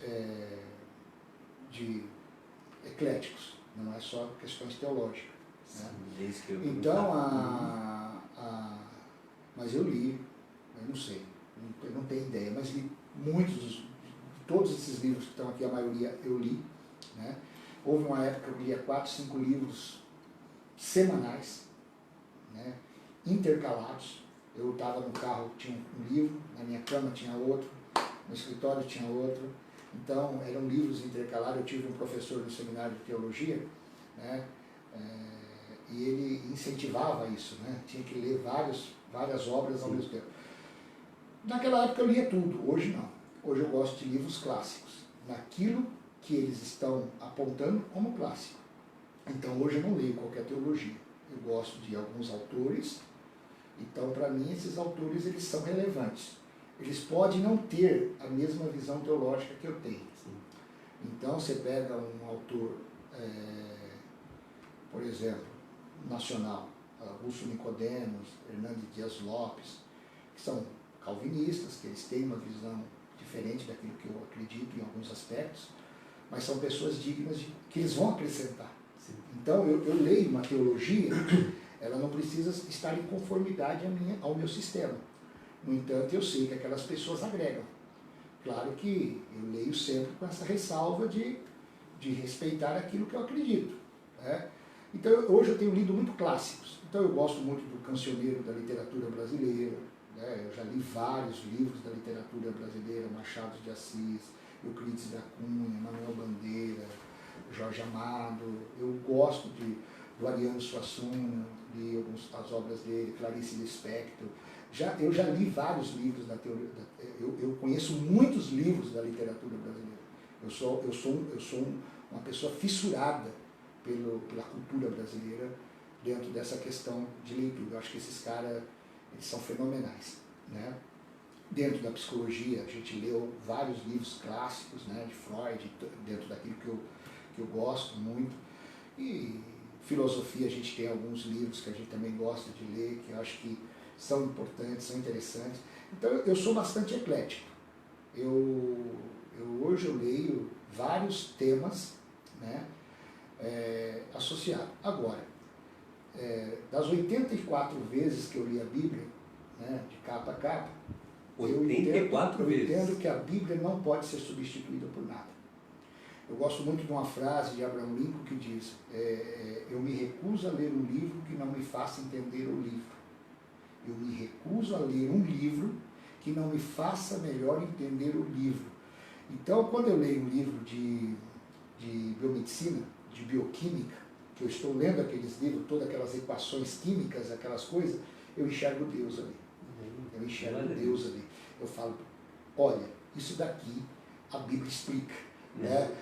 S2: ecléticos, não é só questões teológicas. Né? Então, mas eu li, eu não sei, eu não tenho ideia, mas li todos esses livros que estão aqui, a maioria eu li. Né? Houve uma época que eu lia 4, 5 livros semanais, né? Intercalados. Eu estava no carro, tinha um livro, na minha cama tinha outro, no escritório tinha outro. Então, eram livros intercalados. Eu tive um professor no seminário de teologia, né? E ele incentivava isso, né? Tinha que ler várias obras ao mesmo tempo. Naquela época eu lia tudo, hoje não. Hoje eu gosto de livros clássicos, naquilo que eles estão apontando como clássico. Então hoje eu não leio qualquer teologia. Eu gosto de alguns autores, então para mim esses autores eles são relevantes. Eles podem não ter a mesma visão teológica que eu tenho. Sim. Então você pega um autor por exemplo, nacional, Augusto Nicodemos, Hernandes Dias Lopes, que são calvinistas, que eles têm uma visão diferente daquilo que eu acredito em alguns aspectos, mas são pessoas dignas que eles vão acrescentar. Sim. Então, eu leio uma teologia, ela não precisa estar em conformidade ao meu sistema. No entanto, eu sei que aquelas pessoas agregam. Claro que eu leio sempre com essa ressalva de respeitar aquilo que eu acredito, né? Então, hoje eu tenho lido muito clássicos. Então, eu gosto muito do cancioneiro da literatura brasileira, né? Eu já li vários livros da literatura brasileira, Machado de Assis, Euclides da Cunha, Manuel Bandeira, Jorge Amado. Eu gosto do Ariano Suassuna, li as obras dele, Clarice Lispector. Eu já li vários livros da teoria, eu conheço muitos livros da literatura brasileira. Eu sou uma pessoa fissurada pela cultura brasileira dentro dessa questão de leitura. Eu acho que esses caras, eles são fenomenais, né? Dentro da psicologia, a gente leu vários livros clássicos, né, de Freud, dentro daquilo que eu gosto muito. E filosofia, a gente tem alguns livros que a gente também gosta de ler, que eu acho que são importantes, são interessantes. Então, eu sou bastante eclético. Hoje eu leio vários temas, né, associados. Agora, das 84 vezes que eu li a Bíblia, né, de capa a capa,
S1: 84 vezes.
S2: Eu entendo que a Bíblia não pode ser substituída por nada. Eu gosto muito de uma frase de Abraham Lincoln que diz, eu me recuso a ler um livro que não me faça entender o livro. Eu me recuso a ler um livro que não me faça melhor entender o livro. Então, quando eu leio um livro de biomedicina, de bioquímica, que eu estou lendo aqueles livros, todas aquelas equações químicas, aquelas coisas, eu enxergo Deus ali. Eu enxergo Deus ali. Eu falo, olha, isso daqui a Bíblia explica. Né?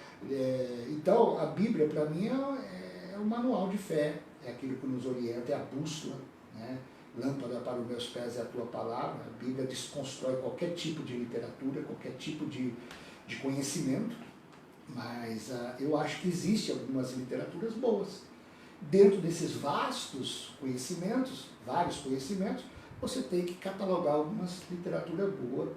S2: Então, a Bíblia, para mim, é um manual de fé, é aquilo que nos orienta, é a bússola, né? Lâmpada para os meus pés é a tua palavra. A Bíblia desconstrói qualquer tipo de literatura, qualquer tipo de conhecimento, mas eu acho que existem algumas literaturas boas. Dentro desses vastos conhecimentos, vários conhecimentos, você tem que catalogar algumas literaturas boas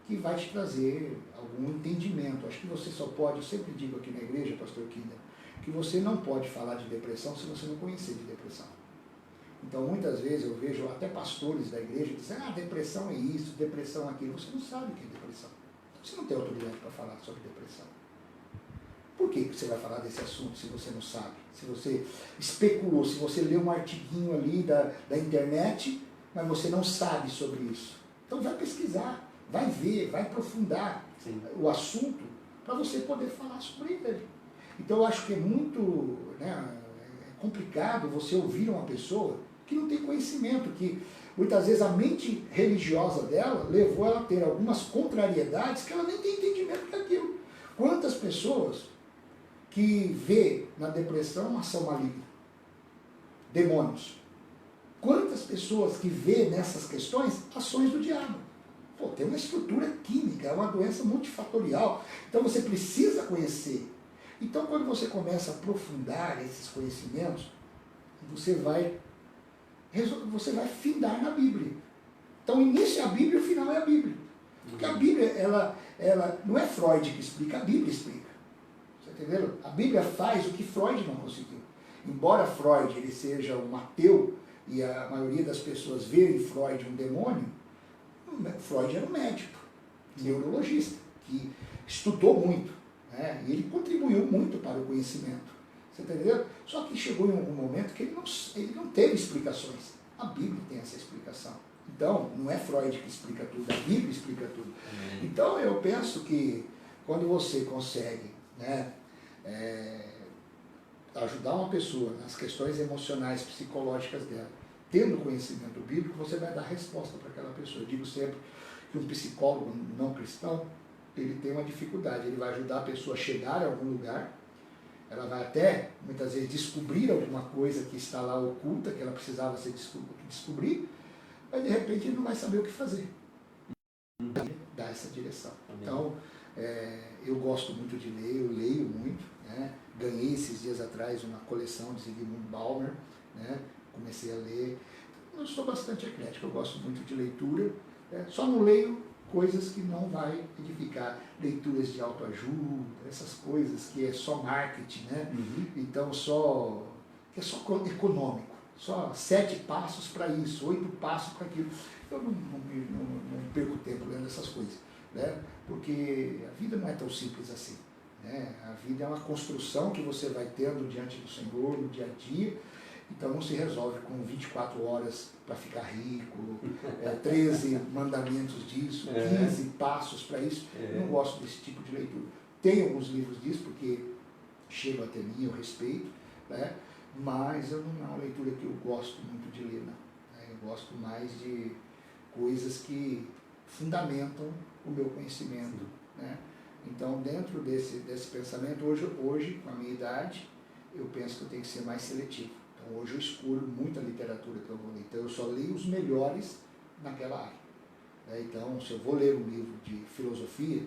S2: que vai te trazer algum entendimento. Acho que você só pode, eu sempre digo aqui na igreja, pastor Kinder, que você não pode falar de depressão se você não conhecer de depressão. Então, muitas vezes eu vejo até pastores da igreja dizendo, depressão é isso, depressão é aquilo. Você não sabe o que é depressão. Você não tem autoridade para falar sobre depressão. Por que você vai falar desse assunto se você não sabe? Se você especulou, se você leu um artiguinho ali da internet, mas você não sabe sobre isso. Então, vai pesquisar, vai ver, vai aprofundar o assunto para você poder falar sobre ele. Então, eu acho que é muito complicado você ouvir uma pessoa que não tem conhecimento, que muitas vezes a mente religiosa dela levou ela a ter algumas contrariedades que ela nem tem entendimento daquilo. Quantas pessoas que vê na depressão uma ação maligna? Demônios. Quantas pessoas que vê nessas questões ações do diabo? Pô, tem uma estrutura química, é uma doença multifatorial. Então você precisa conhecer. Então quando você começa a aprofundar esses conhecimentos, você vai findar na Bíblia. Então o início é a Bíblia e o final é a Bíblia. Porque a Bíblia, ela não é Freud que explica, a Bíblia explica. Você entendeu? A Bíblia faz o que Freud não conseguiu. Embora Freud ele seja um ateu, e a maioria das pessoas vê em Freud um demônio, Freud era um médico, neurologista, que estudou muito, né? E ele contribuiu muito para o conhecimento. Você entendeu? Só que chegou em algum momento que ele não teve explicações. A Bíblia tem essa explicação. Então, não é Freud que explica tudo, a Bíblia explica tudo. Então, eu penso que quando você consegue, né, ajudar uma pessoa nas questões emocionais, psicológicas dela, tendo conhecimento bíblico, você vai dar resposta para aquela pessoa. Eu digo sempre que um psicólogo não cristão, ele tem uma dificuldade, ele vai ajudar a pessoa a chegar a algum lugar, ela vai até, muitas vezes, descobrir alguma coisa que está lá oculta, que ela precisava se descobrir, mas de repente ele não vai saber o que fazer. Dá essa direção. Então, eu gosto muito de ler, eu leio muito, né? ganhei esses dias atrás uma coleção de Zygmunt Bauman, né? Comecei a ler. Eu sou bastante eclético, eu gosto muito de leitura, né? Só não leio coisas que não vai edificar, leituras de autoajuda, essas coisas que é só marketing, né? Então que é só econômico, só 7 passos para isso, 8 passos para aquilo. Eu não perco tempo lendo essas coisas, né? Porque a vida não é tão simples assim, né? A vida é uma construção que você vai tendo diante do Senhor no dia a dia. Então não se resolve com 24 horas para ficar rico, 13 mandamentos disso, 15 passos para isso. Eu não gosto desse tipo de leitura. Tem alguns livros disso, porque chegam até mim, eu respeito, né? Mas não é uma leitura que eu gosto muito de ler, não. Eu gosto mais de coisas que fundamentam o meu conhecimento, né? Então, dentro desse pensamento, hoje, com a minha idade, eu penso que eu tenho que ser mais seletivo. Então, hoje eu escolho muita literatura que eu vou ler. Então, eu só leio os melhores naquela área. Então, se eu vou ler um livro de filosofia,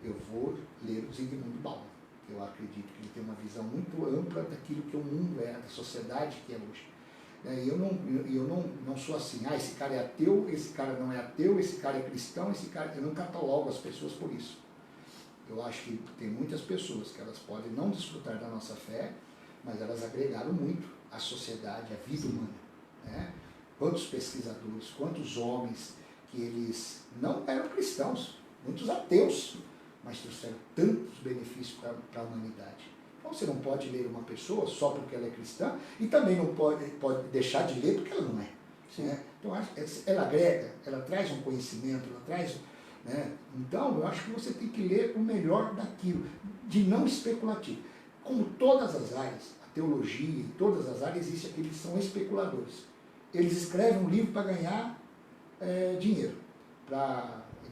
S2: eu vou ler o Zygmunt Bauman. Eu acredito que ele tem uma visão muito ampla daquilo que o mundo é, da sociedade que é hoje. E eu não sou assim, esse cara é ateu, esse cara não é ateu, esse cara é cristão, eu não catalogo as pessoas por isso. Eu acho que tem muitas pessoas que elas podem não desfrutar da nossa fé, mas elas agregaram muito à sociedade, à vida humana, né? Quantos pesquisadores, quantos homens que eles não eram cristãos, muitos ateus, mas trouxeram tantos benefícios para a humanidade. Então você não pode ler uma pessoa só porque ela é cristã e também não pode deixar de ler porque ela não é. Né? Então ela agrega, ela traz um conhecimento, ela traz... Né? Então eu acho que você tem que ler o melhor daquilo, de não especulativo. Como todas as áreas, a teologia, em todas as áreas existem aqueles que são especuladores. Eles escrevem um livro para ganhar dinheiro.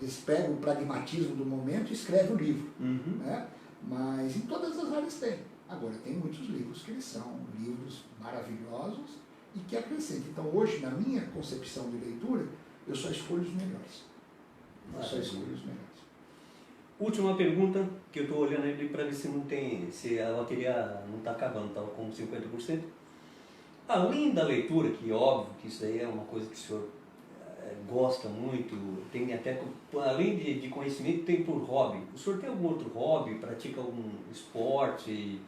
S2: Eles pegam o pragmatismo do momento e escrevem o livro. Né? Mas em todas as áreas tem. Agora, tem muitos livros que eles são livros maravilhosos e que acrescentam. Então, hoje, na minha concepção de leitura, eu só escolho os melhores.
S1: Última pergunta, que eu estou olhando ali para ver se a bateria não está acabando, está com 50%. Além da leitura, que óbvio que isso aí é uma coisa que o senhor gosta muito, tem até, além de conhecimento, tem por hobby. O senhor tem algum outro hobby? Pratica algum esporte?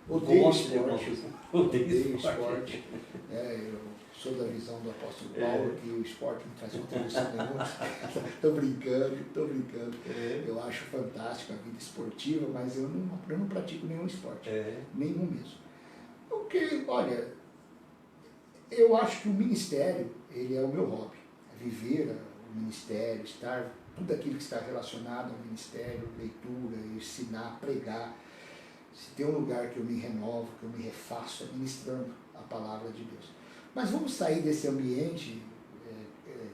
S2: Odeio esporte. Odeio esporte. Eu sou da visão do apóstolo Paulo, que o esporte não faz contribuição nenhuma. Estou brincando. Eu acho fantástico a vida esportiva, mas eu não pratico nenhum esporte. Nenhum mesmo. Porque, olha, eu acho que o ministério, ele é o meu hobby. Viver o ministério, tudo aquilo que está relacionado ao ministério, leitura, ensinar, pregar. Se tem um lugar que eu me renovo, que eu me refaço, é ministrando a palavra de Deus. Mas vamos sair desse ambiente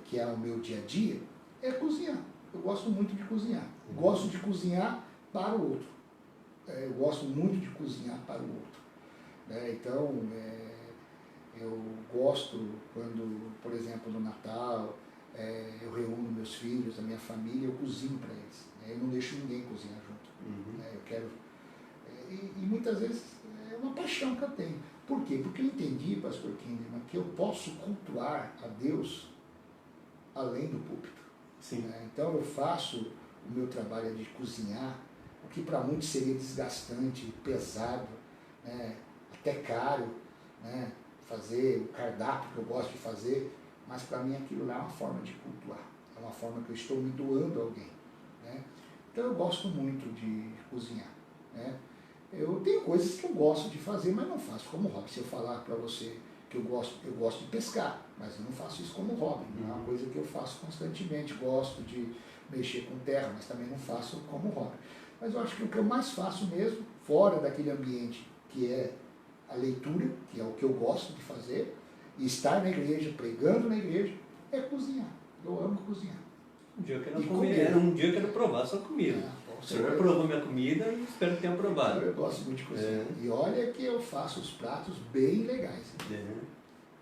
S2: que é o meu dia a dia, é cozinhar. Eu gosto muito de cozinhar. Gosto de cozinhar para o outro. Eu gosto muito de cozinhar para o outro. Então, eu gosto quando, por exemplo, no Natal, eu reúno meus filhos, a minha família, eu cozinho para eles. Eu não deixo ninguém cozinhar junto. Eu quero... E muitas vezes é uma paixão que eu tenho. Por quê? Porque eu entendi, pastor Kinderman, que eu posso cultuar a Deus além do púlpito. Então eu faço o meu trabalho de cozinhar, o que para muitos seria desgastante, pesado, até caro, fazer o cardápio que eu gosto de fazer, mas para mim aquilo lá é uma forma de cultuar, é uma forma que eu estou me doando a alguém. Então eu gosto muito de cozinhar. Eu tenho coisas que eu gosto de fazer, mas não faço como hobby. Se eu falar para você que eu gosto de pescar, mas eu não faço isso como hobby, não é uma coisa que eu faço constantemente. Gosto de mexer com terra, mas também não faço como hobby. Mas eu acho que o que eu mais faço mesmo, fora daquele ambiente que é a leitura, que é o que eu gosto de fazer, e estar na igreja, pregando na igreja, é cozinhar. Eu amo cozinhar.
S1: Um dia eu quero provar a sua comida. O senhor provou minha comida e espero que tenha provado.
S2: Eu gosto muito de cozinhar. E olha que eu faço os pratos bem legais.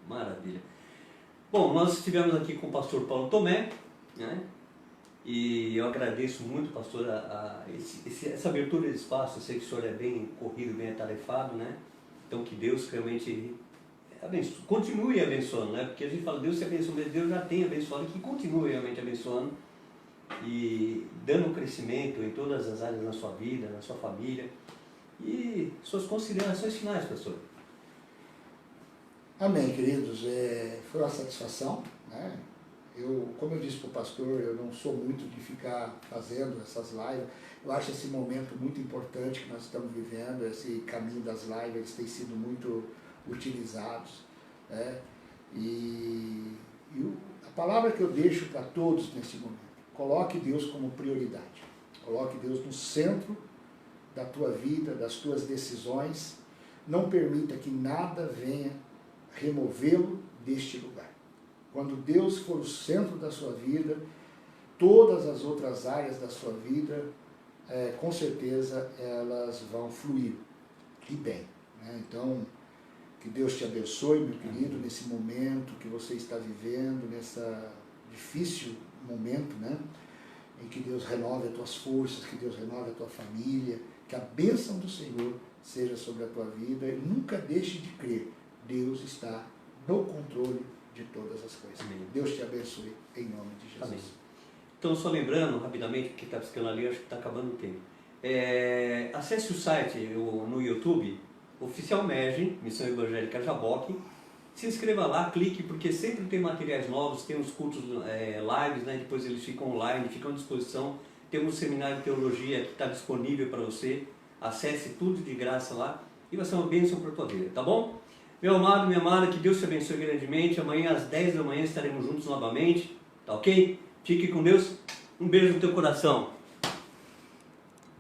S1: Maravilha. Bom, nós estivemos aqui com o pastor Paulo Tomé, E eu agradeço muito, pastor, essa abertura de espaço. Eu sei que o senhor é bem corrido, bem atarefado, né? Então que Deus realmente continue abençoando, né? Porque a gente fala, Deus te abençoa, mas Deus já tem abençoado, que continue realmente abençoando e dando crescimento em todas as áreas na sua vida, na sua família. E suas considerações finais, pastor.
S2: Amém, queridos. Foi uma satisfação, né? Como eu disse para o pastor, eu não sou muito de ficar fazendo essas lives. Eu acho esse momento muito importante que nós estamos vivendo, esse caminho das lives, eles têm sido muito utilizados, né? A palavra que eu deixo para todos nesse momento: coloque Deus como prioridade, coloque Deus no centro da tua vida, das tuas decisões. Não permita que nada venha removê-lo deste lugar. Quando Deus for o centro da sua vida, todas as outras áreas da sua vida, com certeza elas vão fluir e bem, né? Então, que Deus te abençoe, meu querido, nesse momento que você está vivendo, nessa difícil momento, né? Em que Deus renove as tuas forças, que Deus renove a tua família, que a bênção do Senhor seja sobre a tua vida, e nunca deixe de crer, Deus está no controle de todas as coisas.
S1: Amém.
S2: Deus te abençoe, em nome de Jesus.
S1: Amém. Então, só lembrando rapidamente, porque está piscando ali, acho que está acabando o tempo. Acesse o site no YouTube, Oficial MEG, Missão Evangélica Jaboque. Se inscreva lá, clique, porque sempre tem materiais novos, tem os cultos lives, né? Depois eles ficam online, ficam à disposição. Temos um seminário de teologia que está disponível para você. Acesse tudo de graça lá e vai ser uma bênção para a tua vida, tá bom? Meu amado, minha amada, que Deus te abençoe grandemente. Amanhã às 10 da manhã estaremos juntos novamente, tá ok? Fique com Deus. Um beijo no teu coração.